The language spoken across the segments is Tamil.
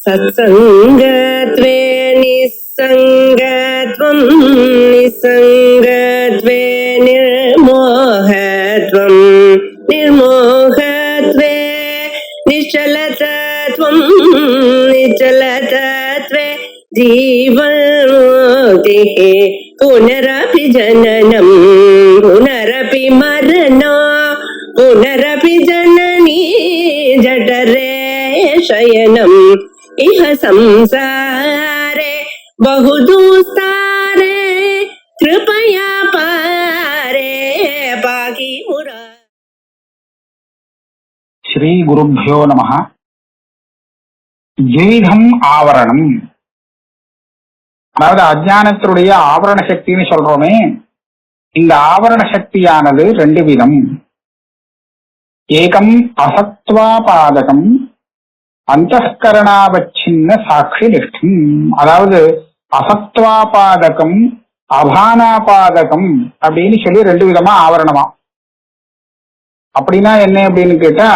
सत्सङ्गत्वे निस्सङ्गत्वं निस्सङ्गत्वे निर्मोहत्वं निर्मोहत्वे निश्चलतत्वं निश्चलतत्वे जीवन्मुक्तिः पुनरपि जननं पुनरपि मरणं पुनरपि जननी जठरे शयनम् इह संसारे बहुदुस्तारे कृपया पारे पाहि मुरा. ஸ்ரீ குருभ्यो நமः. ஜெய்தம் ஆவரணம், அதாவது அஜ்ஞானத்தினுடைய ஆவரண சக்தின்னு சொல்றோமே, இந்த ஆவரண சக்தியானது ரெண்டு விதம். ஏகம் அசத்வாபாதகம், அந்தஸ்கரணாவச்சின்ன சாட்சி நிஷ்டம். அதாவது அசத்வாபாதகம் அபானாபாதகம் அப்படின்னு சொல்லி ரெண்டு விதமா ஆவரணமா. அப்படின்னா என்ன அப்படின்னு கேட்டா,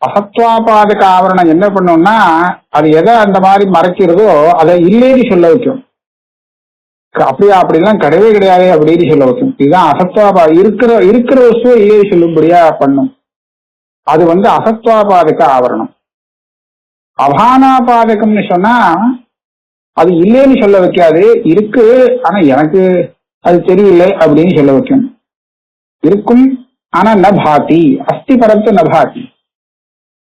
அசத்வாபாதக ஆவரணம் என்ன பண்ணும்னா, அது எதை அந்த மாதிரி மறைக்கிறதோ அதை இல்லேன்னு சொல்ல வைக்கும். அப்படியா, அப்படிலாம் கிடையவே கிடையாது அப்படின்னு சொல்ல வைக்கும். இதுதான் இருக்கிற வஸ்துவை இல்லே சொல்லும்படியா பண்ணும். அது அசத்வாபாதக ஆவரணம். அபானாபாதகம்னு சொன்னா அது இல்லேன்னு சொல்ல வைக்காது, இருக்கு ஆனா எனக்கு அது தெரியல அப்படின்னு சொல்ல வைக்கும். இருக்கும் ஆனா நபாதி, அஸ்தி பரத்து நபாதி.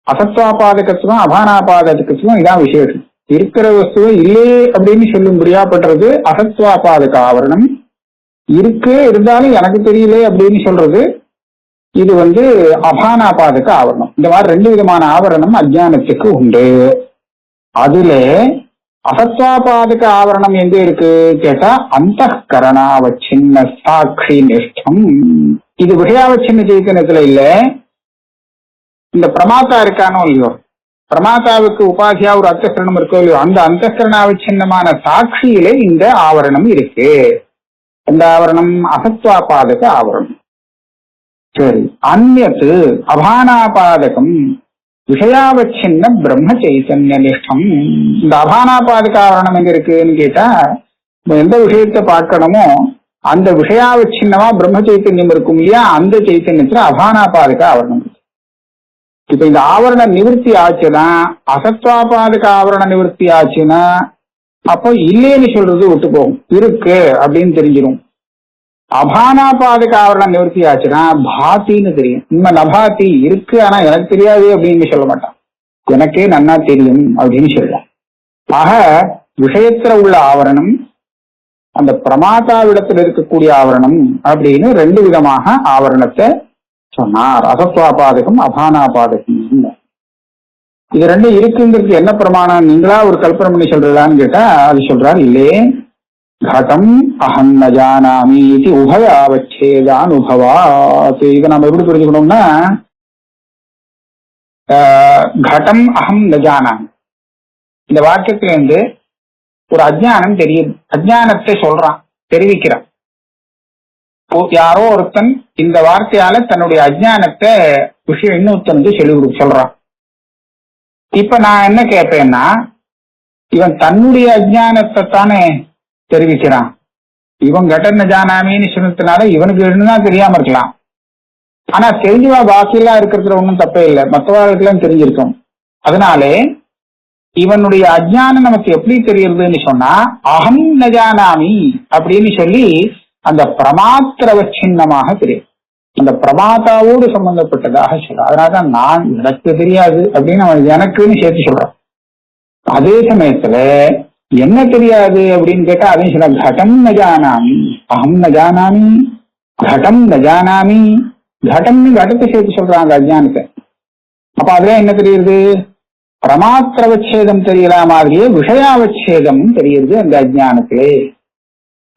அசத்வாபாதகத்துவம் அபானாபாதகத்துவம் இதான் விசேஷம். இருக்கிற வஸ்துவை இல்லே அப்படின்னு சொல்லும்படியா பண்றது அசத்வாபாதக ஆவரணம். இருக்கு இருந்தாலும் எனக்கு தெரியல அப்படின்னு சொல்றது இது அபானாபாதக ஆவரணம். இந்த மாதிரி ரெண்டு விதமான ஆவரணம் அஜ்ஞானத்துக்கு உண்டு. அதுல அசத்வாபாதக ஆவரணம் எங்க இருக்கு கேட்டா, அந்தஸ்கரணாவச்சின்ன சாட்சி நிஷ்டம். இது விஷயாவச்சின்ன சைத்தன்யத்துல இல்ல, இந்த பிரமாத்தா இருக்கானோ இல்லையோ, பிரமாத்தாவுக்கு உபாதியா ஒரு அந்தஸ்கரணம் இருக்கோ இல்லையோ, அந்த அந்தஸ்கரணாவச்சின்னமான சாட்சியிலே இந்த ஆவரணம் இருக்கு. இந்த ஆவரணம் அசத்வாபாதக ஆவரணம். சரி, அந்நத்து அபானாபாதகம் விஷயாவச்சின்ன பிரம்ம சைத்தன்ய நிஷ்டம். இந்த அபானாபாதக ஆவரணம் எங்க இருக்குன்னு கேட்டா, எந்த விஷயத்தை பார்க்கணுமோ அந்த விஷயாவச்சின்னமா பிரம்ம சைத்தன்யம் இருக்கும் இல்லையா, அந்த சைத்தன்யத்துல அபானாபாதக ஆவரணம் இருக்கு. இப்ப இந்த ஆவரண நிவர்த்தி ஆச்சுன்னா, அசத்வாபாதக ஆவரண நிவர்த்தி ஆச்சுன்னா அப்போ இல்லேன்னு சொல்றது விட்டு போகும், இருக்கு அப்படின்னு தெரிஞ்சிடும். அபானாபாதக ஆவரண நிவர்த்தி ஆச்சுன்னா பாத்தின்னு தெரியும். உண்மை நபாத்தி, இருக்கு ஆனா எனக்கு தெரியாது அப்படின்னு சொல்ல மாட்டான், எனக்கே நன்னா தெரியும் அப்படின்னு சொல்லலாம். ஆக விஷயத்துல உள்ள ஆவரணம், அந்த பிரமாதாவிடத்தில் இருக்கக்கூடிய ஆவரணம் அப்படின்னு ரெண்டு விதமாக ஆவரணத்தை சொன்னார். அசத்வாபாதகம் அபானாபாதகம். இது ரெண்டும் இருக்குங்கிறதுக்கு என்ன பிரமாணம், நீங்களா ஒரு கல்பனை பண்ணி சொல்றதான்னு கேட்டா அது சொல்றாரு, இல்லே கடம் அகம் ந ஜானாமி இது உபயாவச்சேதானுபவாத். இதை நம்ம எப்படி புரிஞ்சுக்கணும்னா, கடம் அகம் ந ஜானாமி இந்த வாக்கியத்துல இருந்து ஒரு அஜ்ஞானம் தெரியுது. அஜ்ஞானத்தை சொல்றான், தெரிவிக்கிறான். யாரோ ஒருத்தன் இந்த வார்த்தையால தன்னுடைய அஜ்ஞானத்தை விஷயம் இன்னொருத்தனுக்கு சொல்றான். இப்ப நான் என்ன கேட்பேன்னா, இவன் தன்னுடைய அஜ்ஞானத்தை தானே தெரிவிக்கிறான். இவன் கடன ஜானாமின்னு சொன்னதுனால இவனுக்கு என்னதான் தெரியாம இருக்கலாம், ஆனா தெரிஞ்சுவா பாக்கியெல்லாம் இருக்கிறதுல ஒன்றும் தப்பே இல்லை, மற்றவர்களுக்கெல்லாம் தெரிஞ்சிருக்கும். அதனாலே இவனுடைய அஜ்ஞானம் நமக்கு எப்படி தெரியுதுன்னு சொன்னா, அகம் நஜானாமி அப்படின்னு சொல்லி அந்த பிரமாத்திரவச்சின்னமாக தெரியும், அந்த பிரமாதாவோடு சம்பந்தப்பட்டதாக சொல்ற. அதனாலதான் நான் எனக்கு தெரியாது அப்படின்னு அவன் எனக்குன்னு சேர்த்து சொல்றான். அதே சமயத்துல என்ன தெரியாது அப்படின்னு கேட்டா அதையும் சொல்ல, கடம் ந ஜானாமி அகம் ந ஜானாமி கடம் ந ஜானாமி. கடம்னு கடத்தை சேர்த்து சொல்றான் அந்த அஜ்ஞானத்தை. அப்ப அதுல என்ன தெரியுது, பிரமாத்திரவச்சேதம் தெரியற மாதிரியே விஷயாவச்சேதம் தெரியுது அந்த அஜ்ஞானத்திலே.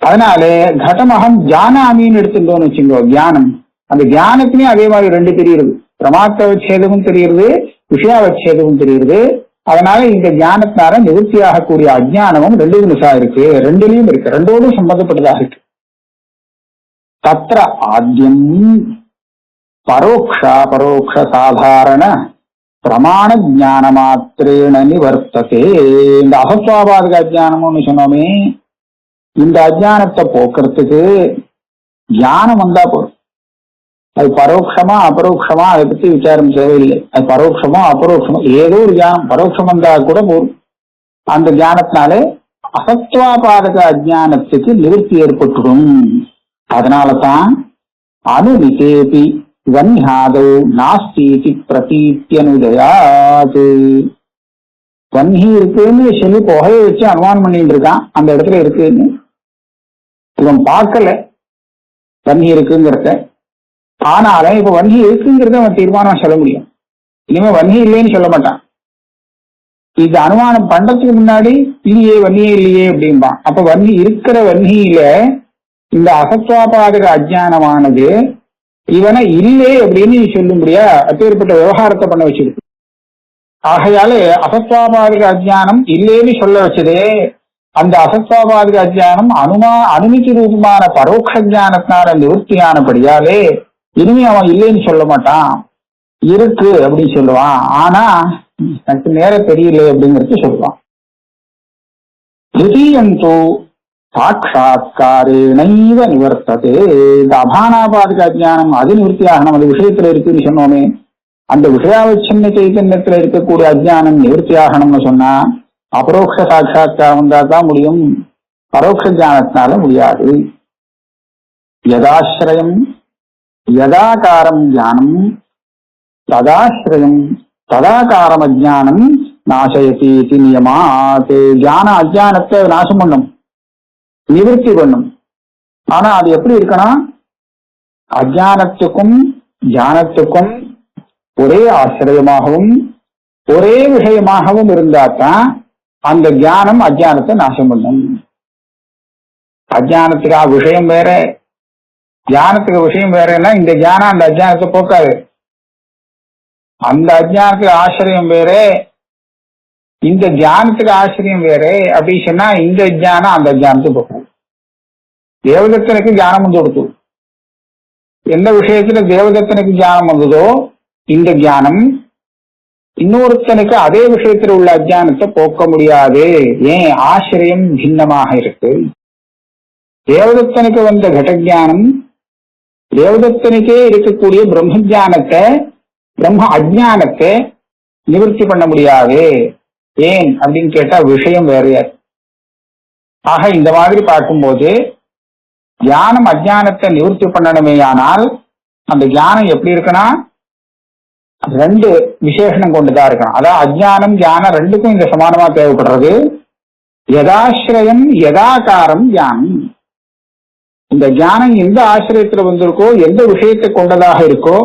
அதனாலே கடமகம் ஜானாமின்னு எடுத்துட்டோம்னு வச்சுக்கோ, தியானம், அந்த தியானத்திலேயும் அதே மாதிரி ரெண்டு தெரியுது, பிரமாத்திரவச்சேதமும் தெரியுது விஷயாவச்சேதமும் தெரியுது. அதனால இந்த ஞானத்தினால நிவர்த்தி ஆகக்கூடிய அஜ்ஞானமும் ரெண்டு நிமிஷா இருக்கு, ரெண்டுலயும் இருக்கு, ரெண்டோடும் சம்பந்தப்பட்டதாக இருக்கு. தத்ர ஆத்யம் பரோக்ஷ சாதாரண பிரமாண ஜான மாத்திரேன நிவர்த்ததே. இந்த அசத்வாபாதக அஜானம்னு சொன்னோமே, இந்த அஜானத்தை போக்குறதுக்கு ஞானம் வந்தா போதும். அது பரோட்சமா அபரோக்ஷமா அதை பத்தி விசாரம் தேவையில்லை. அது பரோட்சமோ அபரோக்ஷமோ ஏதோ ஒரு ஞானம் பரோட்சம் வந்தா கூட போதும். அந்த ஞானத்தினாலே அசத்வாபாதக அஜானத்துக்கு நிவர்த்தி ஏற்பட்டுடும். அதனாலதான் அனுமிதேபி வன்ஹாதௌ நாஸ்தி பிரதீத்யனுதயாத். வன்ஹி இருக்குன்னு சொல்லி புகையை வச்சு அனுமானம் பண்ணிட்டு இருக்கான், அந்த இடத்துல இருக்குன்னு. இவன் பார்க்கல வன்ஹி இருக்குங்கிறத, ஆனாலும் இப்ப வன்ஹி இருக்குங்கிறத அவன் தீர்மானம் சொல்ல முடியும். இனிமே வன்ஹி இல்லைன்னு சொல்ல மாட்டான். இது அனுமானம் பண்றதுக்கு முன்னாடி இல்லையே வன்னியே இல்லையே அப்படின்பான். அப்ப வன்னி இருக்கிற வன்னியில இந்த அசத்வாபாதக அஜானமானது இவனை இல்லை அப்படின்னு சொல்லும்படியா அப்பேற்பட்ட விவகாரத்தை பண்ண வச்சிருக்கு. ஆகையால அசத்வாபாதக அஜானம் இல்லைன்னு சொல்ல வச்சதே, அந்த அசத்வாபாதக அஜானம் அனுமதி ரூபமான பரோட்ச ஜானத்தினால நிவர்த்தியானபடியாலே இனிமே அவன் இல்லைன்னு சொல்ல மாட்டான், இருக்கு அப்படின்னு சொல்லுவான். ஆனா எனக்கு நேரம் தெரியல அப்படிங்கிறது சொல்லுவான். திடீயந்தோ சாட்சாத்காரேணைவ நிவர்த்ததே. இந்த அபானாபாதக அஜானம் அது நிவர்த்தி ஆகணும், அது விஷயத்துல இருக்குன்னு சொன்னோமே, அந்த விஷயாவச்சன்ன சைத்தன்யத்துல இருக்கக்கூடிய அஜானம் நிவர்த்தி ஆகணும்னு சொன்னா அபரோக்ஷ சாட்சாத்காரம் வந்தா தான் முடியும், பரோட்ச ஜானத்தினால முடியாது. யதாஸ்ரயம் யதாகாரம் ஞானம் ததாஸ்ரயம் ததாகாரம் அஜானம் நாசயதி நியமாத். ஞான அஜானத்தை நாசம் பண்ணும், நிவர்த்தி பண்ணும். ஆனா அது எப்படி இருக்கணும், அஜானத்துக்கும் ஞானத்துக்கும் ஒரே ஆசிரியமாகவும் ஒரே விஷயமாகவும் இருந்தாதான் அந்த ஞானம் அஜானத்தை நாசம் பண்ணும். அஜானத்துக்கு விஷயம் வேற, ஞானத்துக்கு விஷயம் வேறன்னா இந்த ஞானம் அந்த அஜானத்தை போக்காது. அந்த அஜானத்துக்கு ஆசிரியம் வேற, இந்த ஞானத்துக்கு ஆசிரியம் வேற அப்படின்னு சொன்னா இந்த ஞானம் அந்த ஞானத்துக்கு போகும். தேவதத்தனுக்கு ஞானம் வந்து கொடுத்து, எந்த விஷயத்துல தேவதத்தனுக்கு ஞானம் வந்ததோ இந்த ஞானம் இன்னொருத்தனுக்கு அதே விஷயத்துல உள்ள அஜானத்தை போக்க முடியாது. ஏன், ஆசிரியம் பின்னமாக இருக்கு. தேவதத்தனுக்கு வந்த கடஜானம் தேவதத்தனுக்கே இருக்கக்கூடிய பிரம்ம ஜானத்தை பிரம்ம அஜானத்தை நிவர்த்தி பண்ண முடியாது. ஏன் அப்படின்னு கேட்டா விஷயம் வேறையாது. ஆக இந்த மாதிரி பார்க்கும்போது ஞானம் அஜானத்தை நிவர்த்தி பண்ணணுமே, ஆனால் அந்த ஞானம் எப்படி இருக்குன்னா ரெண்டு விசேஷனம் கொண்டுதான் இருக்கணும். அதாவது அஜானம் ஞானம் ரெண்டுக்கும் இந்த சமானமா தேவைப்படுறது. யதாஸ்ரயம் யதாகாரம் ஞானம். இந்த ஞானம் எந்த ஆசிரியத்துல வந்திருக்கோ, எந்த விஷயத்தை கொண்டதாக இருக்கோ,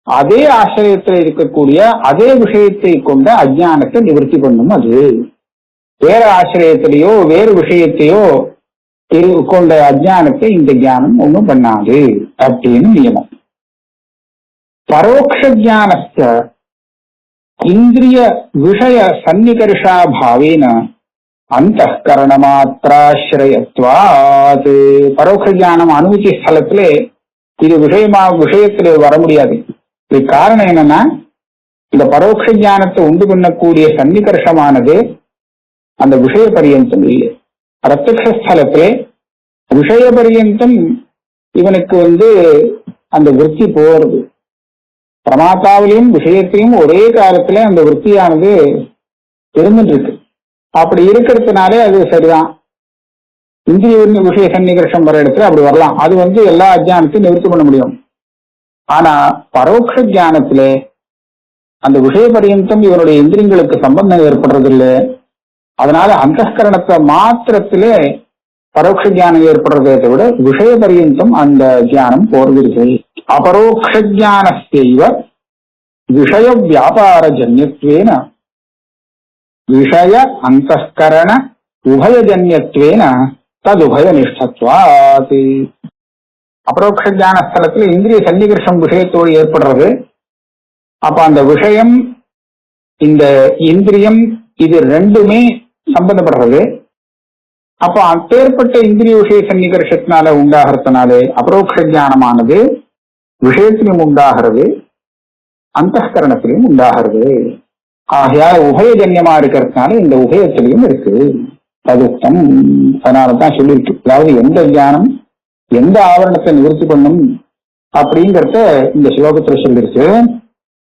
அதே ஆசிரியத்தில் இருக்கக்கூடிய அதே விஷயத்தை கொண்ட அஜானத்தை நிவர்த்தி பண்ணும். அது வேற ஆசிரியத்திலேயோ வேறு விஷயத்தையோ கொண்ட அஜானத்தை இந்த ஞானம் ஒண்ணும் பண்ணாது அப்படின்னு நியமம். பரோட்ச ஜானஸ்ய இந்திரிய விஷய சன்னிகர்ஷா பாவேன அந்தఃகரண மாத்திராஸ்ரயத்வாத். பரோட்ச ஞானம் அனுமதி ஸ்தலத்திலே இது விஷயத்துல வர முடியாது. இது காரணம் என்னன்னா, இந்த பரோட்ச ஞானத்தை உண்டு பண்ணக்கூடிய சன்னிகர்ஷமானது அந்த விஷய பரியந்தம் இல்லை. பிரத்யக்ஷ ஸ்தலத்திலே விஷய பரியந்தம் இவனுக்கு அந்த விருத்தி போறது. பிரமாத்தாவிலையும் விஷயத்தையும் ஒரே காலத்துல அந்த விருத்தியானது இருந்துட்டு இருக்கு. அப்படி இருக்கிறதுனாலே அது சரிதான். இந்திரிய விஷய சன்னிகர்ஷம் வர இடத்துல அப்படி வரலாம். அது எல்லா அஜானத்தையும் நிவர்த்தி பண்ண முடியும். ஆனா பரோட்ச ஞானத்துல அந்த விஷய பரியந்தம் இவருடைய இந்திரியங்களுக்கு சம்பந்தம் ஏற்படுறதில்லை. அதனால அந்தஸ்கரணத்தை மாத்திரத்திலே பரோட்ச ஞானம் ஏற்படுறதை விட விஷய பரியந்தம் அந்த ஞானம் போர்வில்லை. அபரோக்ஷ ஞானஸ்யைவ விஷய வியாபார ஜன்யத்வேன விஷய அந்தஸ்கரண உபயஜன்யத்வேன ததுபய நிஷ்டத்வாத். அபரோக்ஷ ஞான ஸ்தலத்துல இந்திரிய சன்னிகர்ஷம் விஷயத்தோடு ஏற்படுறது. அப்ப அந்த விஷயம் இந்த இந்திரியம் இது ரெண்டுமே சம்பந்தப்படுறது. அப்ப அப்பேற்பட்ட இந்திரிய விஷய சன்னிகர்ஷத்தினால உண்டாகிறதுனாலே அபரோக்ஷ ஞானமானது விஷயத்திலும் உண்டாகிறது. அந்தகரணத்திலையும் உண்டாகிறது. ஆகையால் உபயஜன்யமா இருக்கிறதுனால இந்த உபயத்திலையும் இருக்கு ததுத்தம். அதனாலதான் சொல்லியிருக்கு. அதாவது எந்த ஞானம் எந்த ஆவரணத்தை நிவர்த்தி பண்ணும் அப்படிங்கறத இந்த ஸ்லோகத்துல சொல்லிருக்கு.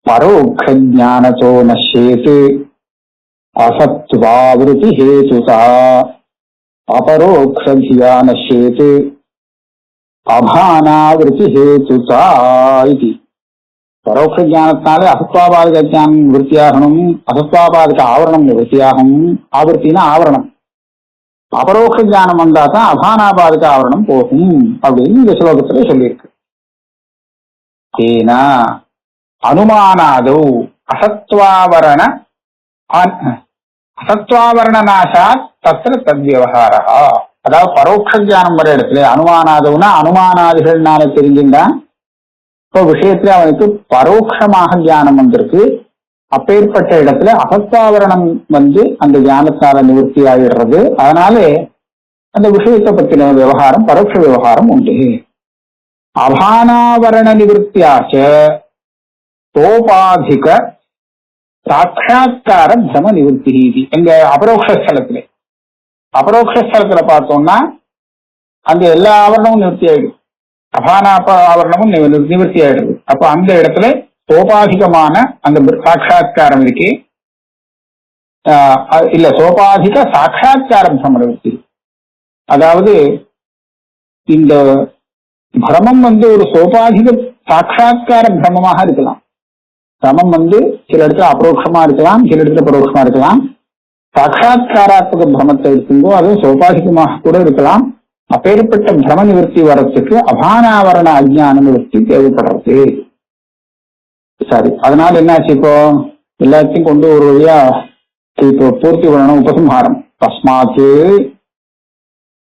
பரோக்ஷ ஞானத்தோ நஷ்யேத் அசத்வாவிருத்தி ஹேதுதா அபரோக்ஷதியா நஷ்யேத் அபானாவிருத்தி ஹேதுதா இது. பரோட்ச ஞானத்தினாலே அசத்வாபாதிக ஞானம் நிவர்த்தியாகணும், அசத்வாபாதிக ஆவரணம் நிவர்த்தியாகும். ஆவர்த்தினா ஆவரணம். அபரோக்ஷ ஞானம் வந்தா தான் அபானாபாதிக ஆவரணம் போகும் அப்படின்னு இந்த ஸ்லோகத்துல சொல்லியிருக்கு. ஏனா அனுமானாதோ அசத்வாவரண நாசாத் தத்திர தத்வியவகாரா. அதாவது பரோட்ச ஞானம் வர இடத்துல அனுமானாதவுனா அனுமானாதிகள்னால தெரிஞ்சுட்டான். இப்போ விஷயத்துல அவனுக்கு பரோட்சமாக ஞானம் வந்திருக்கு. அப்பேற்பட்ட இடத்துல அசத்வாவரணம் அந்த ஞானத்தால நிவர்த்தி ஆகிடுறது. அதனாலே அந்த விஷயத்தை பத்தின விவகாரம் பரோட்ச விவகாரம் உண்டு. அபானாவரண நிவர்த்தியாச்ச சோபாதிக சாட்சா்கார பிரம நிவர்த்தி. எங்க அபரோக்ஷலத்துல பார்த்தோம்னா அந்த எல்லா ஆவரணமும் நிவர்த்தி ஆயிடுது, அபானாவரணமும் நிவர்த்தி ஆயிடுது. அப்ப அந்த இடத்துல சோபாதிகமான அந்த சாட்சா்காரம் இருக்கே, இல்ல சோபாதிக சாட்சா்கார பிரம நிவர்த்தி. அதாவது இந்த பிரமம் ஒரு சோபாதிக சாட்சா்கார பிரமமாக இருக்கலாம். பிரமம் சில இடத்துல அபரோக்ஷமா இருக்கலாம், சில இடத்துல பரோட்சமா இருக்கலாம். சாட்சா்காராத்மக பிரமத்தை இருக்கும்போ அது சோபாதிகமாக கூட இருக்கலாம். அப்பேற்பட்ட பிரம நிவர்த்தி வரத்துக்கு அபானாவரண அஜ்ஞான நிவர்த்தி தேவைப்படுறது. சரி, அதனால என்னாச்சு, இப்போ எல்லாத்தையும் கொண்டு ஒரு வழியா இப்போ பூர்த்தி பண்ணணும். உபசம்ஹாரம். தஸ்மாத்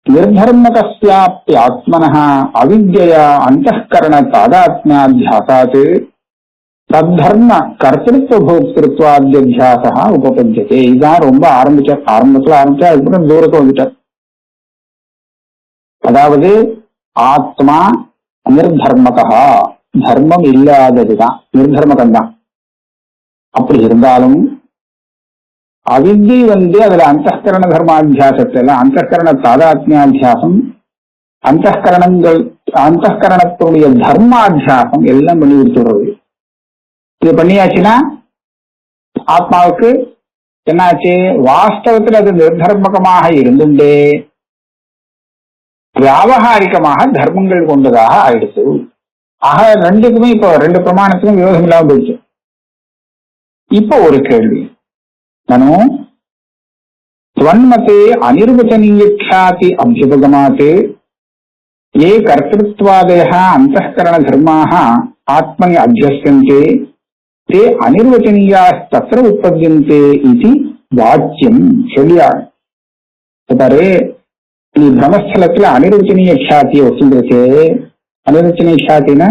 நிர்தர்மகஸ்யாப்தி ஆத்மனः அவித்யயா அந்தःகரண தாதாத்ம்யாத்யாசாத் தத்தர்ம கர்த்திருவ போக்திருத்வாத்யத்யாசா உபபத்யதே. இதுதான் ரொம்ப ஆரம்பத்துல ஆரம்பிச்சா அதுக்கு தூரத்தை வந்துட்டார். அதாவது ஆத்மா நிர்தர்மகா, தர்மம் இல்லாததுதான், நிர்தர்மகம்தான். அப்படி இருந்தாலும் அவித்யை அதுல அந்தःகரண தர்மாத்தியாசத்துல அந்தःகரண தாதாத்மியாத்தியாசம், அந்தःகரணத்துடைய தர்மாத்தியாசம் எல்லாம் பண்ணி கொடுத்துடுறது. இது பண்ணியாச்சுன்னா ஆத்மாவுக்கு என்னாச்சு, வாஸ்தவத்தில் அது நிர்தர்மகமாக இருந்துட்டே வியாபகாரிகமாக தர்மங்கள் கொண்டதாக ஆயிடுச்சு. ஆக ரெண்டுக்குமே இப்போ ரெண்டு பிரமாணத்துக்கும் விரோதம் இல்லாம போயிடுச்சு. இப்போ ஒரு கேள்வி, நானும் ஸ்வன்மதே அனிர்வச்சனீயக்ஷாதி அபியுபகமாத் ஏ கர்த்திருவாதய அந்தःகரண தர்மாக ஆத்மனி அத்தியஸ்யந்தே தே அனிர்வச்சனீயா தத்ர உற்பத்தியந்தே இது வாச்சியம் சொல்லியாள். பாரு, நீ பிரமஸ்தலத்துல அனிர்வச்சனீய க்ஷாத்திய வச்சுருச்சு. அனிர்வச்சனீய க்ஷாத்தினா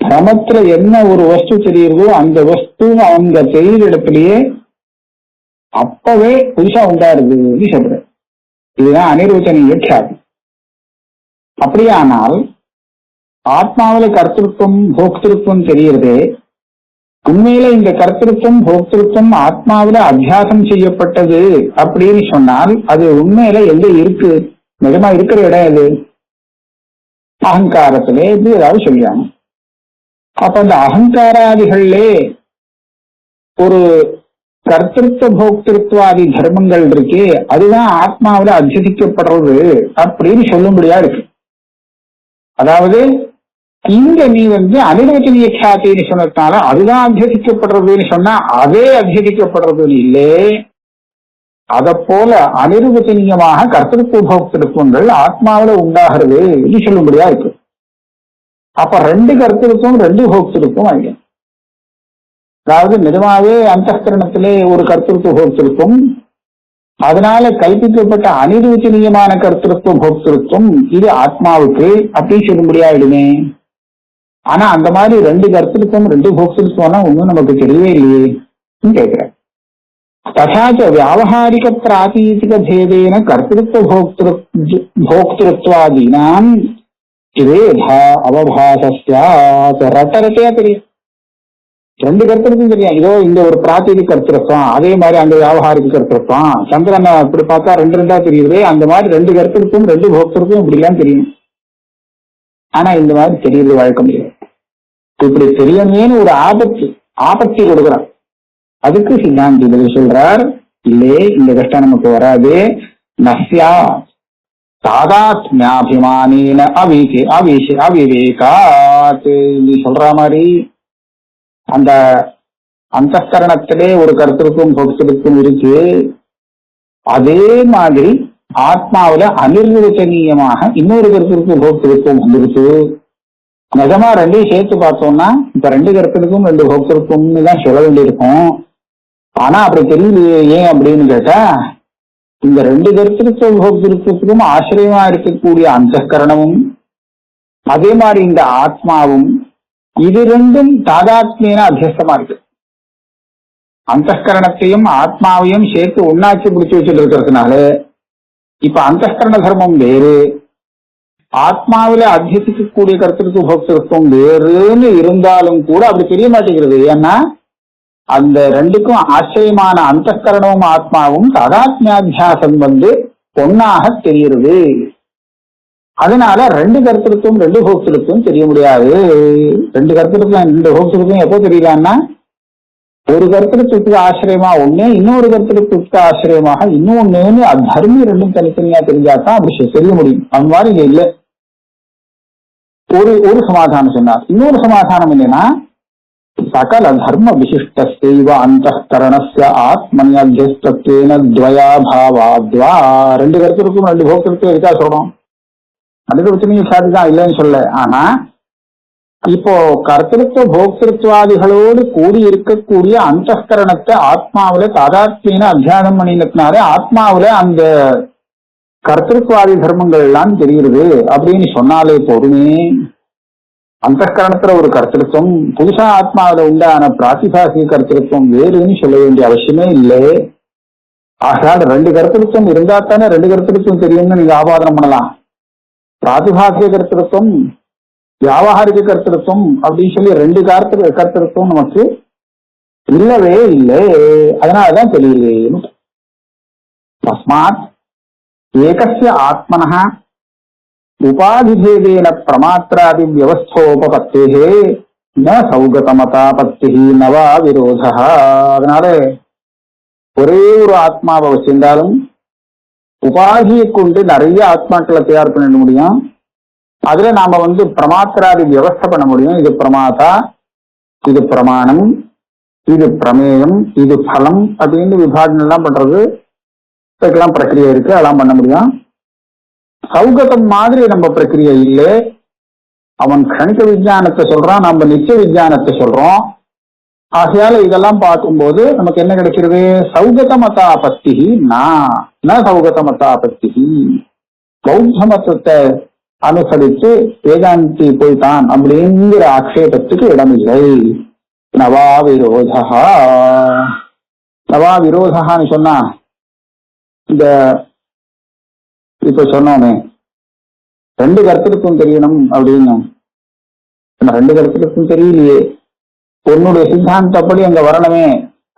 பிரமத்துல என்ன ஒரு வஸ்து தெரியுதோ அந்த வஸ்து அவங்க தெரியுற இடத்துலயே அப்பவே புதுசா உண்டாருதுன்னு சொல்ற. இதுதான் அனிர்வச்சனீய க்ஷாதி. அப்படியானால் ஆத்மாவில கர்த்திருவம் போக்திருத்துவம் தெரியுறதே, உண்மையில இந்த கர்த்திருவம் போக்திருத்துவம் ஆத்மாவில அத்தியாசம் செய்யப்பட்டது அப்படின்னு சொன்னால் அது உண்மையில எங்க இருக்கு, நிஜமா இருக்கிற இடம் எது? அகங்காரத்திலே இது ஏதாவது சொல்லியாங்க. அப்ப அந்த அகங்காராதிகள்லே ஒரு கர்த்திருவ போக்திருத்வாதி தர்மங்கள் இருக்கே, அதுதான் ஆத்மாவில அத்தியசிக்கப்படுறது அப்படின்னு சொல்லும்படியா இருக்கு. அதாவது இங்க நீ அனிர்வச்சனீய க்ஷாத்தின்னு சொன்னதுனால அதுதான் அத்தியசிக்கப்படுறதுன்னு சொன்னா அதே அத்தியசிக்கப்படுறதுன்னு இல்லே, அத போல அனிர்வச்சனீயமாக கர்த்திருவ போக்திருத்துவங்கள் ஆத்மாவில உண்டாகிறது இது சொல்லும்படியா இருக்கு. அப்ப ரெண்டு கர்த்திருவம் ரெண்டு போக்திருத்துவம் ஆகிடும். அதாவது நிஜமாவே அந்தःகரணத்திலே ஒரு கர்த்திருவ போக்திருத்துவம், அதனால கல்பிக்கப்பட்ட அனிர்வச்சனீயமான கர்த்திருவ போக்திருத்துவம் இது ஆத்மாவுக்கு அப்படின்னு சொல்ல முடியாதுமே. ஆனா அந்த மாதிரி ரெண்டு கர்த்திருவம் ரெண்டு போக்திருத்துவம்னா ஒன்னும் நமக்கு தெரியவே இல்லையே கேட்கிற. ததாச்ச வியாவகாரிக பிராதீதிக பேதேன கர்த்திருவ போக்திருத்வாதீனாம் இதேதா அவபாசஸ்யாத். ரட்டரட்டையா தெரியும். ரெண்டு கருத்துருக்கும் தெரியும். இதோ இந்த ஒரு பிராத்திக்கு கருத்திருப்பான், அதே மாதிரி அங்க வியாபாரிக்கு கருத்திருப்பான். சந்திரனை இப்படி பார்த்தா ரெண்டு ரெண்டா தெரியுது. அந்த மாதிரி ரெண்டு கருத்திருக்கும் ரெண்டு போக்தருக்கும் இப்படி எல்லாம் தெரியும். ஆனா இந்த மாதிரி தெரியுது வழக்கம் முடியாது. இப்படி தெரியணுமேனு ஒரு ஆபத்தி கொடுக்குறான். அதுக்கு சித்தாந்தி பதில் சொல்றார், இல்லே இந்த கஷ்டம் நமக்கு வராது. நஸ்யா தாதாத்மியாபிமானேன அவிவேகாத். நீ சொல்ற மாதிரி அந்த அந்தஸ்கரணத்திலே ஒரு கருத்திற்கும் பொருத்திற்கும் இருக்கு. அதே மாதிரி ஆத்மாவில அனிர்வச்சனீயமாக இன்னொரு கருத்திற்கும் போக்திருக்கும் வந்துருக்கு. நிஜமா ரெண்டையும் சேர்த்து பார்த்தோம்னா இப்ப ரெண்டு கருத்திற்கும் ரெண்டு போக்திருக்கும்னு தான் சொல்ல வேண்டியிருக்கும். ஆனா அப்படி தெரியலையே. ஏன் அப்படின்னு கேட்டா, இந்த ரெண்டு கருத்திற்கும் போக்திருக்கத்துக்கும் ஆசிரியமா இருக்கக்கூடிய அந்தஸ்கரணமும் அதே மாதிரி இந்த ஆத்மாவும் இது ரெண்டும் தாதாத்மியன அத்தியஸ்தமா இருக்கு. அந்தஸ்கரணத்தையும் ஆத்மாவையும் சேர்த்து ஒன்னாச்சு பிடிச்சு வச்சுட்டு இருக்கிறதுனால இப்ப அந்தஸ்கரண தர்மம் வேறு, ஆத்மாவில அத்தியசிக்கக்கூடிய கருத்திற்கு போக்திருக்கும் வேறுன்னு இருந்தாலும் கூட அப்படி தெரிய மாட்டேங்கிறது. ஏன்னா அந்த ரெண்டுக்கும் ஆச்சரியமான அந்தஸ்கரணமும் ஆத்மாவும் தாதாத்மியாத்தியாசம் ஒன்னாக தெரிகிறது. அதனால ரெண்டு கருத்திற்கும் ரெண்டு போக்திருக்கும் தெரிய முடியாது. ரெண்டு கருத்திற்கும் ரெண்டு போக்திருக்கும் எப்போ தெரியலான்னா, ஒரு கருத்திற்கு ஆசிரியமா ஒண்ணு, இன்னொரு கருத்திற்கு ஆசிரியமாக இன்னொன்னு தர்மி ரெண்டும் தனித்தனியா தெரிஞ்சாதான் அப்படி தெரிய முடியும். அந்த மாதிரி இங்க இல்ல. ஒரு சமாதானம் சொன்னார். இன்னொரு சமாதானம் என்னன்னா, சகல தர்ம விசிஷ்டஸ்தெய்வ அந்தஸ்கரணஸ்ய ஆத்மன்யத்யஸ்தத்வேன த்வயா பாவாத்வா. ரெண்டு கருத்திற்கும் ரெண்டு போக்திருக்கும் இருக்கா சொல்றோம். அதுக்கு பிரச்சனையும் சாதிதான் இல்லைன்னு சொல்ல. ஆனா இப்போ கர்த்திருவ போக்திருவாதிகளோடு கூடி இருக்கக்கூடிய அந்தஸ்கரணத்தை ஆத்மாவில தாதாத்மியன அத்தியானம் பண்ணினதுனால ஆத்மாவில அந்த கர்த்திருவாதி தர்மங்கள் எல்லாம் தெரிகிறது அப்படின்னு சொன்னாலே போதுமே. அந்தஸ்கரணத்துல ஒரு கர்த்திருவம், புதுசா ஆத்மாவில உண்டான பிராத்திபாசிக கர்த்திருவம் வேறுன்னு சொல்ல வேண்டிய அவசியமே இல்லை. ஆகையால் ரெண்டு கர்த்திருவம் இருந்தா தானே ரெண்டு கர்த்திருவம் தெரியும்னு நீங்க ஆபாதனம் பண்ணலாம். பிராத்திபாசிக கர்த்திருவம், வியாபாரிக கர்த்திருவம் அப்படின்னு சொல்லி ரெண்டு கர்த்திருவம் நமக்கு இல்லவே இல்லை. அதனாலதான் தெரியலேன்னு. தஸ்மாத் ஏகஸ்ய ஆத்மனः உபாதிபேதேன பிரமாத்ராதி வியவஸ்தோபபத்தேஹ ந சௌகதமதாபத்திஹி நவா விரோதः. அதனால ஒரே ஒரு ஆத்மாவை வச்சிருந்தாலும் உபாதியை கொண்டு நிறைய ஆத்மாக்களை தயார் பண்ண முடியும். அதுல நாம பிரமாத்திராதி வியவஸ்தை பண்ண முடியும். இது பிரமாதா, இது பிரமாணம், இது பிரமேயம், இது பலம் அப்படின்னு விபாஜனம் எல்லாம் பண்றது, இதுக்கெல்லாம் பிரக்கிரியை இருக்கு. அதெல்லாம் பண்ண முடியும். சௌகதம் மாதிரி நம்ம பிரக்கிரியை இல்லை. அவன் கணித விஞ்ஞானத்தை சொல்றான், நம்ம நித்திய விஞ்ஞானத்தை சொல்றோம். ஆகையால இதெல்லாம் பார்க்கும்போது நமக்கு என்ன கிடைக்கிறது? சௌகதமதாபத்தி ந சௌகதமதாபத்தி. பௌத்த மதத்தை அனுசரித்து வேதாந்தி போய்தான் அப்படிங்கிற ஆட்சேபத்துக்கு இடமில்லை. நவா விரோதா. நவா விரோதான்னு சொன்னா இந்த இப்ப சொன்னோமே ரெண்டு கருத்திற்கும் தெரியணும் அப்படின்னு, ரெண்டு கருத்திற்கும் தெரியலையே. உன்னுடைய சித்தாந்தப்படி அங்க வரணுமே,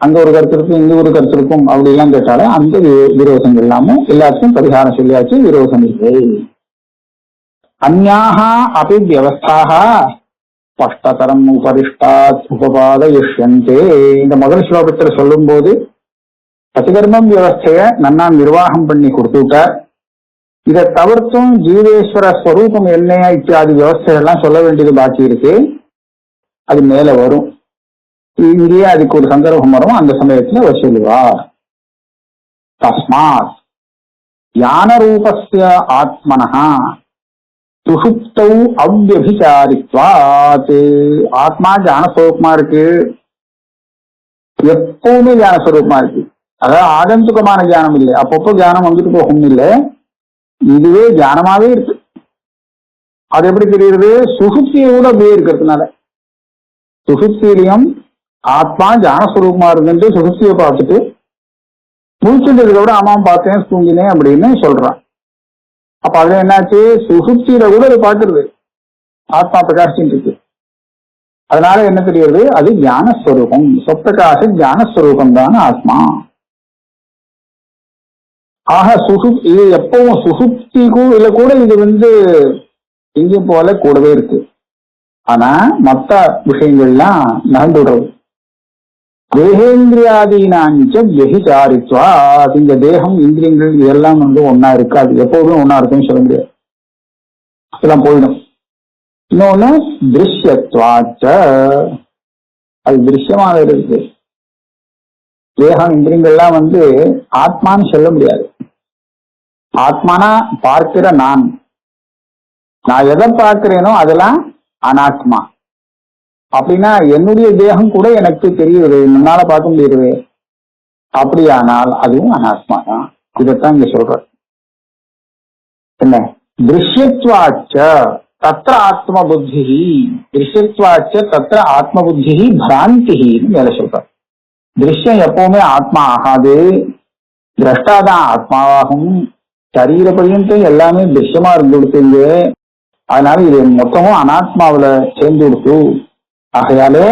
அங்க ஒரு கருத்திற்கும் இங்க ஒரு கருத்திற்கும் அப்படி எல்லாம் கேட்டாலே அந்த விரோதங்கள் எல்லாமும் எல்லாத்துக்கும் பரிகாரம் சொல்லியாச்சு. விரோதம் இல்லை. அந்யாக அபி வியவஸ்தாக ஸ்பஷ்டதரம் உபரிஷ்டாத் உபபாதயிஷ்யந்தே. இந்த முதல் ஸ்லோகத்தில் சொல்லும் போது பசிகர்மம் வியவஸ்தைய நன்னா நிர்வாகம் பண்ணி கொடுத்துட்டார். இதை தவிர்த்தும் ஜீவேஸ்வர ஸ்வரூபம் என்ன இத்தியாதி வியவஸ்தையெல்லாம் சொல்ல வேண்டியது பாக்கி இருக்கு. அது மேல வரும். இங்கேயே அதுக்கு ஒரு சந்தர்ப்பம் வரும். அந்த சமயத்துல அவர் சொல்லுவார். தஸ்மாத் ஞான ரூபஸ்ய ஆத்மனஹ சுஷுப்தௌ அவ்யபிசாரித்வாத். ஆத்மா ஞானஸ்வரூபமா இருக்கு, எப்பவுமே ஞானஸ்வரூபமா இருக்கு. அதாவது ஆகந்துகமான ஞானம் இல்லை, அப்பப்போ ஞானம் வந்துட்டு போகும் இல்லை, இதுவே ஞானமாவே இருக்கு. அது எப்படி தெரியுது? சுஷுப்தியோட அப்படியே இருக்கிறதுனால. சுஷுப்தியிலையும் ஆத்மா ஞானஸ்வரூபமா இருந்துட்டு சுஷுப்தியை பார்த்துட்டு முடிச்சுட்டதுக்கு விட ஆமாம் பார்த்தேன் தூங்கினேன் அப்படின்னு சொல்றான். அப்ப அதுல என்னாச்சு? சுஷுப்தியில கூட அது பார்க்கறது, ஆத்மா பிரகாசிச்சுட்டு இருக்கு. அதனால என்ன தெரியுது, அது ஞானஸ்வரூபம், சொப்பிரகாச ஞானஸ்வரூபம் தான் ஆத்மா. ஆக இது எப்பவும் சுசுப்திக்குள்ள கூட இது இங்க போல கூடவே இருக்கு. ஆனா மத்த விஷயங்கள்லாம் நகர்ந்துடுறது. தேகேந்திரியாதீனாஞ்ச வெகிச்சாரித்வா, இந்த தேகம் இந்திரியங்கள் இதெல்லாம் ஒன்னா இருக்காது, எப்போதும் ஒன்னா இருக்குன்னு சொல்ல முடியாது, இதெல்லாம் போயிடும். இன்னொன்னு திருஷ்யத்வாச்ச, அது திருஷ்யமாக இருக்கு. தேகம் இந்திரியங்கள்லாம் ஆத்மான்னு சொல்ல முடியாது. ஆத்மானா பார்க்கிற நான் எதை பார்க்கிறேனோ அதெல்லாம் அனாத்மா. அப்படின்னா என்னுடைய தேகம் கூட எனக்கு தெரியுது, முன்னால பார்க்க முடியுது, அப்படியானால் அதுவும் அனாத்மா தான். இதைத்தான் இங்க சொல்ற. என்ன திருஷ்யத்வாச்ச தத்ர ஆத்ம புத்தி, திருஷ்யத்வாச்ச தத்ர ஆத்ம புத்தி பிராந்தின்னு மேல சொல்ற. திருஷ்யம் எப்பவுமே ஆத்மா ஆகாது, திரஷ்டாதான் ஆத்மாவாகும். சரீர பரியந்தம் எல்லாமே திருஷ்யமா இருந்து கொடுத்தீங்க, அதனால இது மொத்தமும் அனாத்மாவில சேர்ந்து கொடுத்து. ஆகையாலே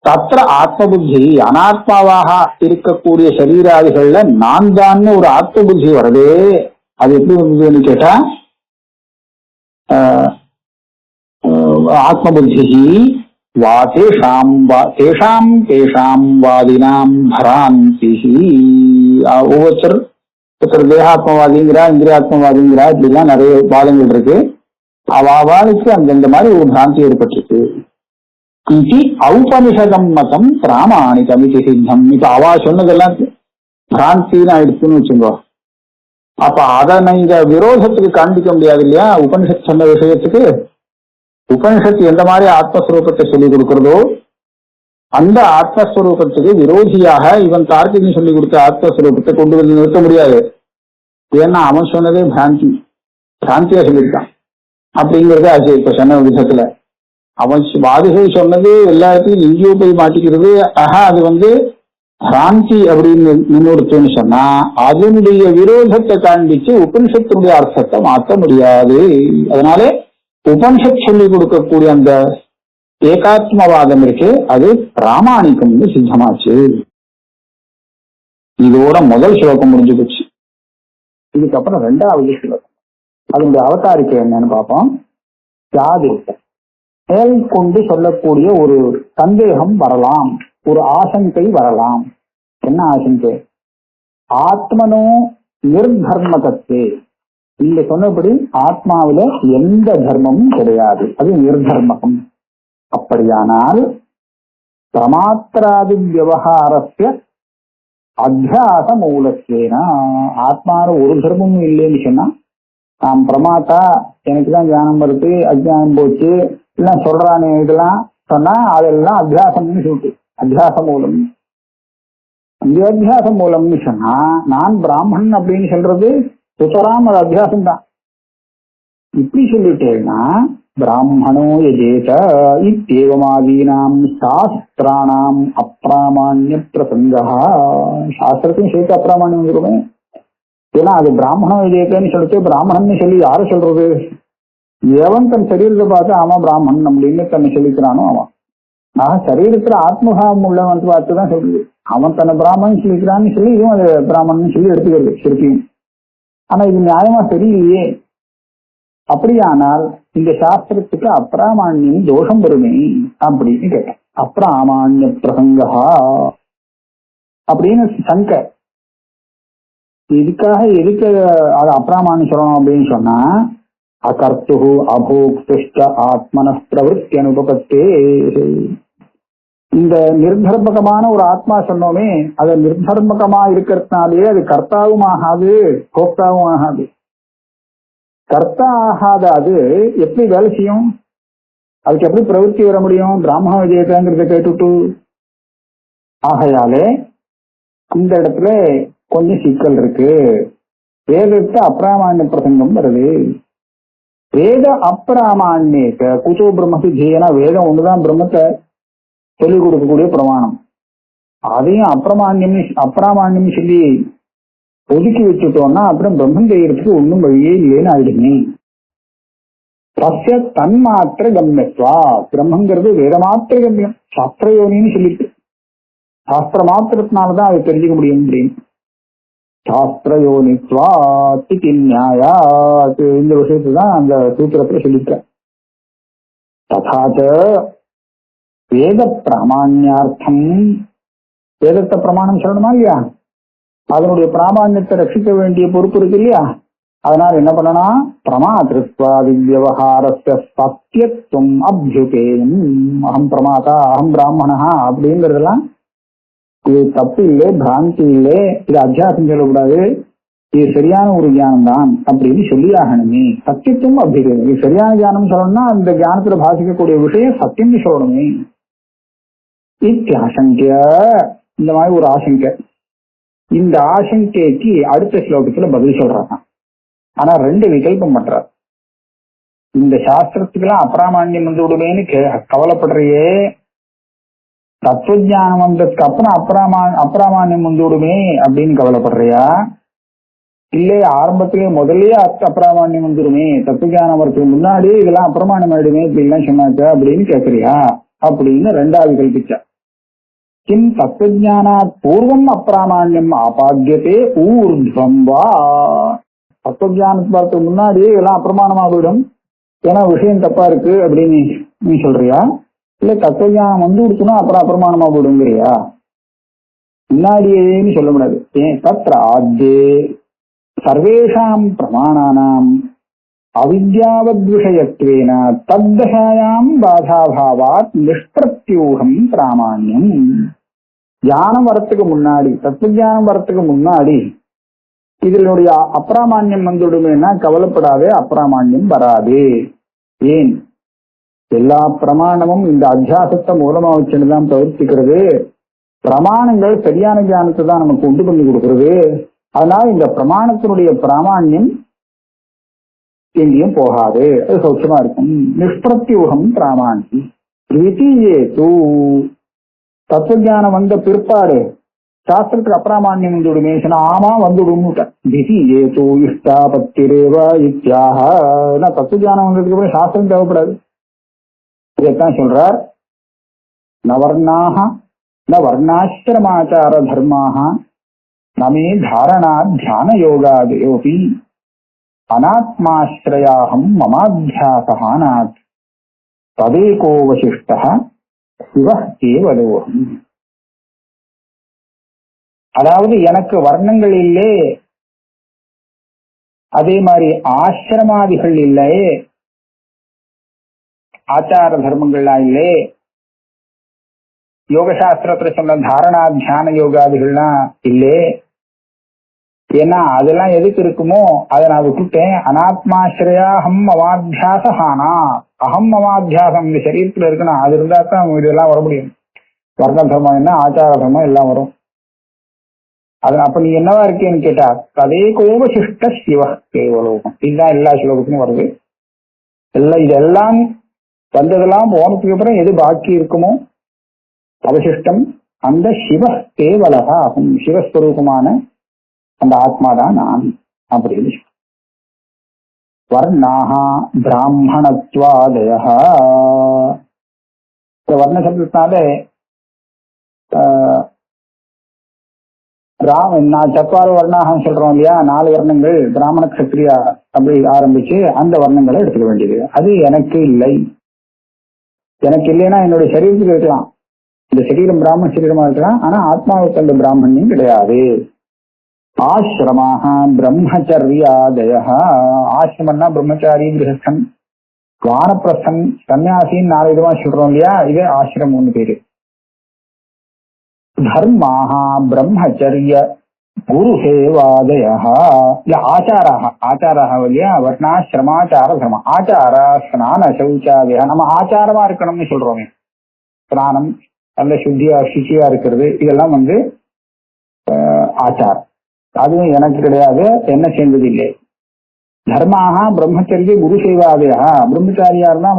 தத்ர ஆத்ம புத்தி, அனாத்மாவாக இருக்கக்கூடிய சரீராதிகள்ல நான் தான் ஒரு ஆத்ம புத்தி வருது. அது எப்படி வந்ததுன்னு கேட்டா, ஆத்ம புத்தி தேஷாம் வாதினாம் பராந்தி. ஒவ்வொருத்தர் தேகாத்மவாதிங்கிறா, இந்திரியாத்மவாதிங்கிறா, இப்படிலாம் நிறைய வாதங்கள் இருக்கு. அவளுக்கு அந்தந்த மாதிரி ஒரு பிராந்தி ஏற்பட்டிருக்கு. இது ஔபனிஷதம் மதம் பிராமாணிகம் இது சித்தம். இப்ப அவா சொன்னதெல்லாம் பிராந்தின்னு ஆயிடுச்சுன்னு வச்சுக்கோ. அப்ப அதை நீங்க விரோதத்துக்கு காண்பிக்க முடியாது இல்லையா. உபனிஷத் சொன்ன விஷயத்துக்கு உபனிஷத்து எந்த மாதிரி ஆத்மஸ்வரூபத்தை சொல்லிக் கொடுக்கிறதோ அந்த ஆத்மஸ்வரூபத்துக்கு விரோதியாக இவன் தார்க்கிகன் சொல்லிக் கொடுத்த ஆத்மஸ்வரூபத்தை கொண்டு வந்து நிறுத்த முடியாது. ஏன்னா அவன் சொன்னதே பிராந்தியா சொல்லியிருக்கான் அப்படிங்கறது ஆச்சு. இப்ப சொன்ன விதத்துல அவன் வாதிகள் சொன்னது எல்லா இடத்தையும் எங்கேயோ போய் மாட்டிக்கிறது. அது பிராந்தி அப்படின்னு முன்னிறுத்துன்னு சொன்னா அதனுடைய விரோதத்தை காண்பிச்சு உபனிஷத்தினுடைய அர்த்தத்தை மாற்ற முடியாது. அதனாலே உபனிஷத் சொல்லிக் கொடுக்கக்கூடிய அந்த ஏகாத்மவாதம் இருக்கு, அது பிராமாணிகம்னு சித்தமாச்சு. இதோட முதல் ஸ்லோகம் முடிஞ்சு போச்சு. இதுக்கப்புறம் ரெண்டாவது ஸ்லோகம், அதனுடைய அவதாரிக்கை என்னன்னு பார்ப்போம். யாதிருக்க மேல் கொண்டு சொல்லக்கூடிய ஒரு சந்தேகம் வரலாம், ஒரு ஆசங்கை வரலாம். என்ன ஆசங்கை? ஆத்மனோ நிர்தர்மகத்தே, இங்க சொன்னபடி ஆத்மாவில எந்த தர்மமும் கிடையாது, அது நிர்தர்மகம். அப்படியானால் பிரமாத்திராதி விவகாரத்தை அத்தியாச மூலத்தேனா, ஆத்மாவில ஒரு தர்மமும் இல்லைன்னு சொன்னா, நாம் பிரமாத்தா எனக்குதான் ஞானம் வருது, அஜ்ஞானம் போச்சு எல்லாம் சொல்றானே, இதெல்லாம் சொன்னா அதெல்லாம் அத்தியாசம்னு சொல்லிட்டு அத்தியாச மூலம். இந்த அத்தியாச மூலம்னு சொன்னா நான் பிராமணன் அப்படின்னு சொல்றது சுத்தராம் அது அத்தியாசம் தான். இப்படி சொல்லிட்டேன்னா பிராமணோ யஜேத இத்தேவமாதீனாம் சாஸ்திராணாம் அப்பிராமான்ய பிரசங்கா, சாஸ்திரத்தையும் சேர்த்து அப்பிராமான்யம் வந்துருமே. ஏன்னா அது பிராமணம் யஜேதன்னு சொல்லிட்டு பிராமணன் சொல்லி யாரு சொல்றது? எவன் தன் சரீரத்தை பார்த்து அவன் பிராமணன் அப்படின்னு தன்னை சொல்லிக்கிறானோ அவன். ஆக சரீரத்துல ஆத்மபாவம் உள்ளவன் பார்த்துதான் சொல்லுது. அவன் தன்னை பிராமணன் சொல்லிக்கிறான்னு சொல்லி இதுவும் அது பிராமணன் சொல்லி எடுத்துக்கிறது சிறுத்தையும். ஆனா இது நியாயமா சரியில்லையே. அப்படியானால் இந்த சாஸ்திரத்துக்கு அப்பிராமான்யம் தோஷம் வருமே அப்படின்னு கேட்டேன். அப்பிராமான்ய பிரசங்கா அப்படின்னு சங்க. இதுக்காக எதுக்கு அது அப்பிராமான்யம் சொல்லணும் அப்படின்னு சொன்னா, அகர்த்து அபோக்துஷ்ட ஆத்மன பிரவருத்தி அனுபவத்தே. இந்த நிர்தர்மகமான ஒரு ஆத்மா சொன்னோமே, அது நிர்தர்மகமா இருக்கிறதுனாலே அது கர்த்தாவும் ஆகாது போக்தாவும் ஆகாது. கர்த்தா ஆகாத அது எப்படி வேலை செய்யும்? அதுக்கு எப்படி பிரவருத்தி வர முடியும்? பிராமண விஜயங்கிறத கேட்டுட்டு. ஆகையாலே இந்த இடத்துல கொஞ்சம் சிக்கல் இருக்கு. வேதத்தை அப்பிராமான்ய பிரசங்கம் வருது. வேத அப்பிராமான்யத்தை குசோ பிரம்மத்து ஜெயனா, வேதம் ஒண்ணுதான் பிரம்மத்தை சொல்லிக் கொடுக்கக்கூடிய பிரமாணம். அதையும் அப்பிராமான்யம் சொல்லி ஒதுக்கி வச்சுட்டோம்னா அப்புறம் பிரம்மம் செய்யறதுக்கு ஒன்றும் வழியே இல்லைன்னு ஆயிடுமே. சத்திய தன்மாத்திர கம்யத்வா. பிரம்மங்கிறது வேதமாத்திர கம்யம், சாஸ்திரயோனின்னு சொல்லிட்டு சாஸ்திர மாத்திரத்தினாலதான் அதை தெரிஞ்சுக்க முடியும் அப்படின்னு. சாஸ்திரயோனித்வாதி நியாயாத், இந்த விஷயத்தை தான் அந்த சூத்திரத்துல சொல்லிட்டேன். ததாச்ச வேத பிராமாண்யார்த்தம், வேதத்தை பிரமாணம் சொல்லணுமா இல்லையா, அதனுடைய பிராமாண்யத்தை ரட்சிக்க வேண்டிய பொறுப்பு இருக்கு இல்லையா. அதனால என்ன பண்ணனா, பிரமாதிருத்வாதி விவகாரஸ்ய சத்தியத்துவம் அபியுபேயம். அகம் பிரமாதா அகம் பிராமணா அப்படிங்கறதெல்லாம் இது தப்பு இல்லை, பிராந்தி இல்லை, இது அத்தியாசம் சொல்லக்கூடாது, இது சரியான ஒரு ஞானம் தான் அப்படின்னு சொல்லி ஆகணுமே. சத்தியத்துவம் அபியுபேயம், இது சரியான ஞானம் சொல்லணும்னா அந்த ஞானத்துல பாதிக்கக்கூடிய விஷயம் சத்தியம் சொல்லணுமே. இத்தியாசங்கிய, இந்த மாதிரி ஒரு ஆசங்கை. இந்த ஆசங்கைக்கு அடுத்த ஸ்லோகத்துல பதில் சொல்றாங்க. ஆனா ரெண்டு விகல்பம் பண்றார். இந்த சாஸ்திரத்துக்கெல்லாம் அப்பிராமாண்யம் வந்து விடுவேன்னு கவலைப்படுறையே, தத்துவஞானம் வந்ததுக்கு அப்புறம் அப்பிராமாண்யம் வந்து விடுமே அப்படின்னு கவலைப்படுறியா, இல்லே ஆரம்பத்திலே முதல்லயே அப்பிராமாண்யம் வந்துடுமே, தத்துவஞானம் வரதுக்கு முன்னாடியே இதெல்லாம் அப்பிரமாணம் ஆயிடுமே இப்படி எல்லாம் சொன்னாச்சா அப்படின்னு கேட்கறியா அப்படின்னு ரெண்டாவது கல்பிச்சா. கிம் தத்துவஞானாத் பூர்வம் அப்பிராமாண்யம் ஆபாத்தியதே ஊர்த்வம் வா. தத்துவஞானத்துக்கு முன்னாடியே இதெல்லாம் அப்பிரமாணமா போயிடும், ஏன்னா விஷயம் தப்பா இருக்கு அப்படின்னு நீ சொல்றியா, இல்ல தத்துவஞானம் வந்து கொடுத்தோம்னா அப்புறம் அப்பிரமாணமா போயிடுங்கிறியா? முன்னாடியேன்னு சொல்ல முடியாது. ஏன் தத்ர ஆத்யே சர்வேஷாம் பிரமாணானாம் அவித்யாவத் விஷயத்வேன தத்தசாயாம் பாதாபாவாத் நிஷ்பிரத்யூகம் பிராமாண்யம். ஞானம் வரத்துக்கு முன்னாடி, தத்துவஞானம் வரத்துக்கு முன்னாடி இதனுடைய அப்பிராமாண்யம் வந்துடுமேனா கவலைப்படாதே, அப்பிராமாண்யம் வராது. ஏன்? எல்லா பிரமாணமும் இந்த அத்தியாசத்தை மூலமா வச்சுதான் பிரவர்த்திக்கிறது. பிரமாணங்கள் சரியான ஞானத்தை தான் நமக்கு உண்டு பண்ணி கொடுக்கிறது. அதனால இந்த பிரமாணத்தினுடைய பிராமாண்யம் எங்கேயும் போகாது, அது சௌட்சமா இருக்கும். நிஷ்பிரத்யூகம் பிராமாண்யம். தத்துவஞானம் வந்த பிற்பாடு சாஸ்திரத்துக்கு அப்பிராமாண்யம் வந்துடுமே சொன்னா ஆமா வந்துடும். திசியேதோ இஷ்டாபத்திரேவ இத்யாக. தத்துவஞானம் வந்ததுக்கு அப்புறம் சாஸ்திரம் தேவைப்படாது. இதைத்தான் சொல்றார். நவர்ணாக ந வர்ணாசிரமாச்சார தர்மாக நமே தாரணா தியான யோகாதயோபி அநாத்மாஸ்ரயாஹம் மமாத்தியாசஹானாத் ததேகோ வசிஷ்டः சிவः கேவலோஹம். அதாவது எனக்கு வர்ணங்கள் இல்லை, அதே மாதிரி ஆசிரமாதிகள் இல்லை, ஆச்சார தர்மங்கள்லாம் இல்லை, யோகசாஸ்திரத்துல சொன்ன தாரணா தியான யோகாதிகள்லாம் இல்லை. ஏன்னா அதெல்லாம் எதுக்கு இருக்குமோ அதை நான் விட்டுட்டேன். அனாத்மாஸ்ரயா அகம் அவாத்தியாசஹானா. அகம் அவாத்தியாசம் இந்த சரீரத்துல இருக்குன்னா அது இருந்தா தான் இதெல்லாம் வர முடியும். வர்ண தர்மம் என்ன, ஆச்சார தர்மம் எல்லாம் வரும். அது அப்ப நீ என்னவா இருக்கேன்னு கேட்டா ததே கோபசிஷ்ட சிவ கேவலோகம். இதுதான் எல்லா ஸ்லோகத்திலும் வருது. இதெல்லாம் வந்ததெல்லாம் போனதுக்கு அப்புறம் எது பாக்கி இருக்குமோ அவசிஷ்டம் அந்த சிவ கேவலகா ஆகும். சிவஸ்வரூபமான அந்த ஆத்மாதான் நான் அப்படின்னு. வர்ணாக பிராமணத்வாதய. வர்ண சப்தத்தினாலே நான் சத்வார வர்ணாக சொல்றோம் இல்லையா, 4 வர்ணங்கள் பிராமண கஷத்திரியா அப்படி ஆரம்பிச்சு அந்த வர்ணங்களை எடுத்துக்க வேண்டியது. அது எனக்கு இல்லை. எனக்கு இல்லைன்னா என்னுடைய சரீரத்துக்கு இருக்கலாம், இந்த சரீரம் பிராமண சரீரமா இருக்கலாம், ஆனா ஆத்மாவுக்கு அந்த பிராமணியம் கிடையாது. ஆசிரமாக பிரம்மச்சரியாதய. ஆசிரமம்னா பிரம்மச்சாரி, கிரகஸ்தன், வானப்பிரஸ்தன், சன்னியாசின்னு 4 விதமா சொல்றோம் இல்லையா, இது ஆசிரமம்னு பேரு. தர்மாக பிரம்மச்சரிய குரு சேவாதய. இல்ல ஆச்சாராக, ஆச்சாராக இல்லையா, வர்ணாசிரமாச்சார தர்ம. ஆச்சார ஸ்நான சௌச்சாதய. நம்ம ஆச்சாரமா இருக்கணும்னு சொல்றோமே, ஸ்நானம் நல்ல சுச்சியா இருக்கிறது, இதெல்லாம் ஆச்சாரம். அதுவும் எனக்கு கிடையாது, என்ன சேர்ந்தது இல்லை. தர்மாக பிரம்மச்சரிய குரு சேவாதயா. பிரம்மச்சாரியா இருந்தா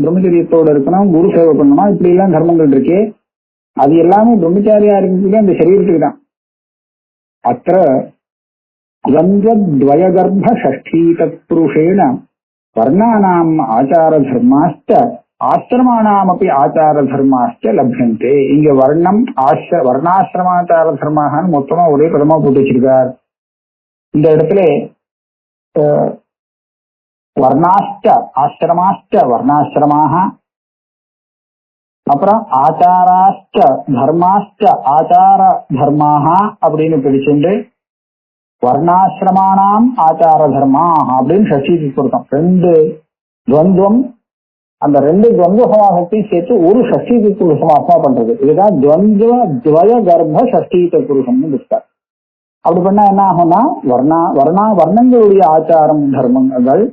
பிரம்மச்சரியத்தோட இருக்கணும், குரு சேவை பண்ணணும், இப்படி எல்லாம் தர்மங்கள் இருக்கு. அது எல்லாமே பிரம்மச்சாரியா இருக்கிறது அந்த சரீரத்துக்கு தான். அத்த துவயகர்ப்ப ஷஷ்டி தத் புருஷேன வர்ணானாம் ஆச்சார தர்மாஸ்ட ஆசிரமானாமப்பி ஆச்சார தர்மாஸ்ட லப்யந்தே. இங்க வர்ணம் வர்ணாசிரமாச்சார தர்மான்னு மொத்தமா ஒரே பதமா போட்டு வச்சிருக்கார். இந்த இடத்துல வர்ணாஷ்ட ஆசிரமாஷ்ட வர்ணாசிரமாக, அப்புறம் ஆச்சாராஷ்ட தர்மாஷ்ட ஆச்சார தர்மாக அப்படின்னு பிரிச்சுண்டு வர்ணாசிரமானாம் ஆச்சார தர்மாக அப்படின்னு ஷஷ்டி கொடுத்தோம். ரெண்டு துவந்துவம், அந்த ரெண்டு துவந்துவ சமாசத்தையும் சேர்த்து ஒரு ஷஷ்டி சமாசமா பண்றது. இதுதான் துவந்துவ துவய கர்ப்ப ஷஷ்டி புருஷம்னு இருக்கார். அப்படி பண்ணா என்ன ஆகும்னா வர்ணங்களுடைய ஆச்சாரம் தர்மங்கள்,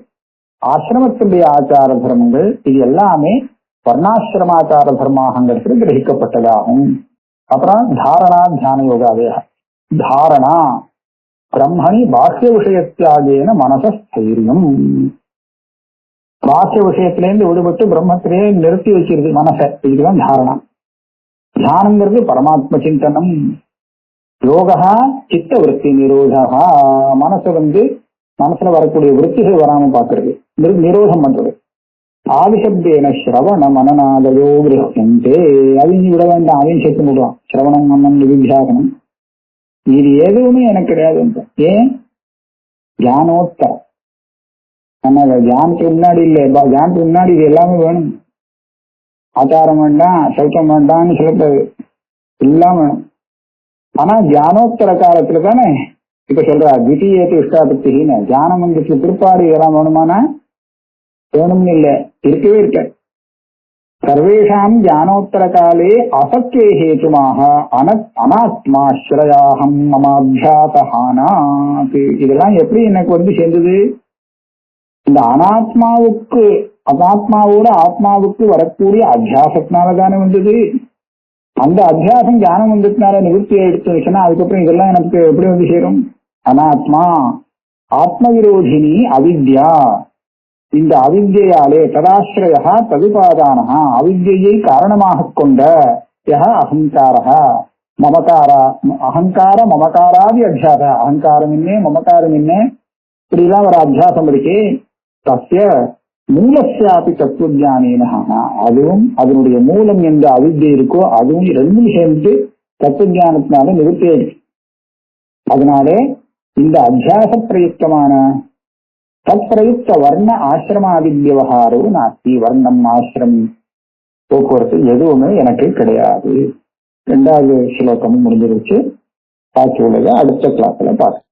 ஆசிரமத்தினுடைய ஆச்சார தர்மங்கள், இது எல்லாமே வர்ணாசிரமாச்சார தர்மாங்கிறது கிரகிக்கப்பட்டதாகும். அப்புறம் தாரணா தியான யோகாதே. தாரணா பிரம்மணி பாஹ்ய விஷயத்தியாகேன மனசஸ்தைரியம். பாஹ்ய விஷயத்திலேருந்து விடுபட்டு பிரம்மத்திலேயே நிறுத்தி வச்சிருக்கு மனசை. இதுதான் தாரணா. தியானங்கிறது பரமாத்ம சிந்தனம். யோகா சித்த விருத்தி நிரோதா. மனசுல வரக்கூடிய விருத்திகள் வராம பாக்குறது, நிரோதம் பண்றது. ஆதிசப்தேன சிரவண மனநாதயோ கிரகந்தே. அதையும் விட வேண்டாம், அதையும் சேர்த்து விடுவான். சிரவணம் மன்னன் வித்யாசனம் இது எதுவுமே எனக்கு கிடையாது. ஏன்? தியானோத்தரம். நம்ம தியானத்துக்கு முன்னாடி இல்லை, தியானத்துக்கு முன்னாடி இது எல்லாமே வேணும். ஆச்சாரம் வேண்டாம், சௌச்சம் வேண்டாம்னு சொல்லக்கூடாது, எல்லாம் வேணும். ஆனா தியானோத்தர காலத்துல தானே இப்ப சொல்ற திடீயத்து இஷ்டாபத்தின்னு தியானம் வந்துச்சு பிற்பாடு இதெல்லாம் வேணுமானா வேணும்னு இல்லை, இருக்கவே இருக்க. சர்வேஷாம் தியானோத்தர காலே அசத்வே ஹேதுமாக அனாத்மாஸ்ரயாஹம் மமாத்யாதஹானாத். இதெல்லாம் எப்படி எனக்கு வந்து சேர்ந்தது? இந்த அனாத்மாவோட ஆத்மாவுக்கு வரக்கூடிய அத்தியாசத்தினாலதானே வந்தது. அந்த அத்தியாசம் ஞானம் வந்ததுனால நிவர்த்தி எடுத்துச்சுன்னா அதுக்கப்புறம் இதெல்லாம் எனக்கு எப்படி வந்து சேரும்? அனாத்மா ஆத்ம விரோதினி அவித்யா. இந்த அவித்யாலே ததாஸ்ரயா ததுபாதானா, அவித்யை காரணமாக கொண்ட அகங்காரா அகங்கார மமகாராதி அத்தியாச. அகங்காரம் என்ன மமகாரம் என்ன இப்படிலாம் ஒரு அத்தியாசம் இருக்கே. தஸ்ய மூலஸ்யாபி தத்துவஞானேன, அதுவும் அதனுடைய மூலம் என்ற அவித்யை இருக்கோ அதுவும் ரெண்டும் சேர்ந்து தத்துவஞானத்தினால நிவர்த்தி ஆயிடுச்சு. அதனாலே இந்த அத்தியாச பிரயுக்தமான தற்பிரயுக்த வர்ண ஆசிரமாதி விவகாரோ நாஸ்தி. வர்ணம் ஆசிரம் போக்குவரத்து எதுவுமே எனக்கு கிடையாது. 2வது ஸ்லோகமும் முடிஞ்சிருச்சு. பாக்கி உள்ளதை அடுத்த கிளாஸ்ல பார்க்க.